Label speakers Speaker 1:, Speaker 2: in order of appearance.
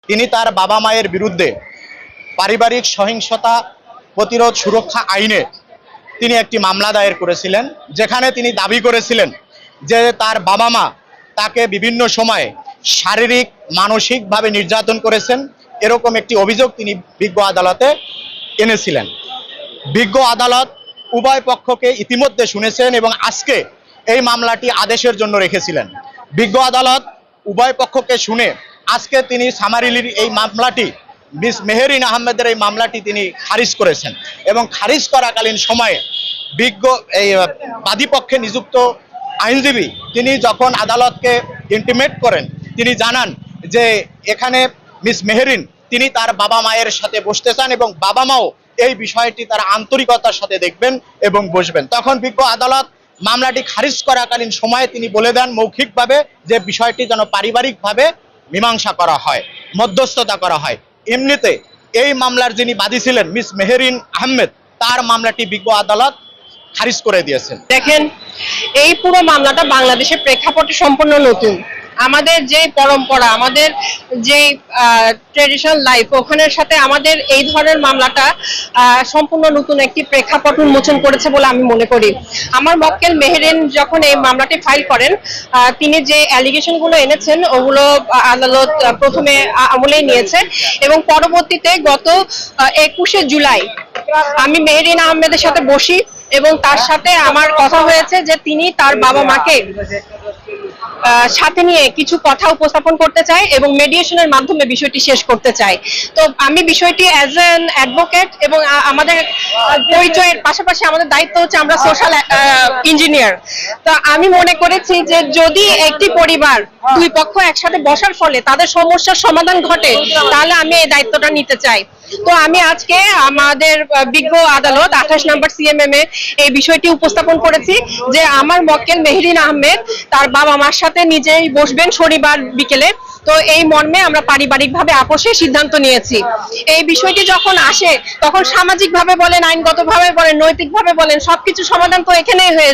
Speaker 1: তিনি তার বাবা মায়ের বিরুদ্ধে পারিবারিক সহিংসতা প্রতিরোধ সুরক্ষা আইনে তিনি একটি মামলা দায়ের করেছিলেন, যেখানে তিনি দাবি করেছিলেন যে তার বাবা মা তাকে বিভিন্ন সময়ে শারীরিক মানসিকভাবে নির্যাতন করেছেন। এরকম একটি অভিযোগ তিনি বিজ্ঞ আদালতে এনেছিলেন। বিজ্ঞ আদালত উভয় পক্ষকে ইতিমধ্যে শুনেছেন এবং আজকে এই মামলাটি আদেশের জন্য রেখেছিলেন। বিজ্ঞ আদালত উভয় পক্ষকে শুনে আজকে তিনি সামারিলির এই মামলাটি, মিস মেহেরিন আহমেদের এই মামলাটি তিনি খারিজ করেছেন এবং খারিজ করাকালীন সময়ে বিজ্ঞ এই বাদীপক্ষে নিযুক্ত আইনজীবী তিনি যখন আদালতকে ইন্টিমেট করেন, তিনি জানান যে এখানে মিস মেহেরিন তিনি তার বাবা মায়ের সাথে বসতে চান এবং বাবা মাও এই বিষয়টি তার আন্তরিকতার সাথে দেখবেন এবং বসবেন। তখন বিজ্ঞ আদালত মামলাটি খারিজ করাকালীন সময়ে তিনি বলে দেন মৌখিকভাবে যে বিষয়টি যেন পারিবারিকভাবে মীমাংসা করা হয়, মধ্যস্থতা করা হয়। এমনিতে এই মামলার যিনি বাদী ছিলেন মিস মেহেরিন আহমেদ, তার মামলাটি বিজ্ঞ আদালত খারিজ করে দিয়েছেন।
Speaker 2: দেখেন, এই পুরো মামলাটা বাংলাদেশের প্রেক্ষাপটে সম্পূর্ণ নতুন। আমাদের যে পরম্পরা, আমাদের যে ট্রেডিশনাল লাইফ, ওখানের সাথে আমাদের এই ধরনের মামলাটা সম্পূর্ণ নতুন একটি প্রেক্ষাপট উন্মোচন করেছে বলে আমি মনে করি। আমার মক্কেল মেহেরিন যখন এই মামলাটি ফাইল করেন, তিনি যে অ্যালিগেশন গুলো এনেছেন ওগুলো আদালত প্রথমে আমলেই নিয়েছে এবং পরবর্তীতে গত 21শে জুলাই আমি মেহেরিন আহমেদের সাথে বসি এবং তার সাথে আমার কথা হয়েছে যে তিনি তার বাবা মাকে সাথে নিয়ে কিছু কথা উপস্থাপন করতে চায় এবং মেডিয়েশনের মাধ্যমে বিষয়টি শেষ করতে চায়। তো আমি বিষয়টি অ্যাজ অ্যান অ্যাডভোকেট এবং আমাদের পরিচয়ের পাশাপাশি আমাদের দায়িত্ব হচ্ছে আমরা সোশ্যাল ইঞ্জিনিয়ার। তো আমি মনে করেছি যে যদি একটি পরিবার দুই পক্ষ একসাথে বসার ফলে তাদের সমস্যার সমাধান ঘটে, তাহলে আমি এই দায়িত্বটা নিতে চাই। তো আমি আজকে আমাদের বিজ্ঞ আদালত 28 নম্বর সিএমএম এ এই বিষয়টি উপস্থাপন করেছি যে আমার মক্কেল মেহেরিন আহমেদ তার বাবা মার সাথে নিজেই বসবেন শনিবার বিকেলে। তো এই মর্মে আমরা পারিবারিকভাবে আপোষে সিদ্ধান্ত নিয়েছি। এই বিষয়টি যখন আসে তখন সামাজিকভাবে বলেন, আইনগতভাবে বলেন, নৈতিকভাবে বলেন, সবকিছু সমাধান তো এখানেই হয়ে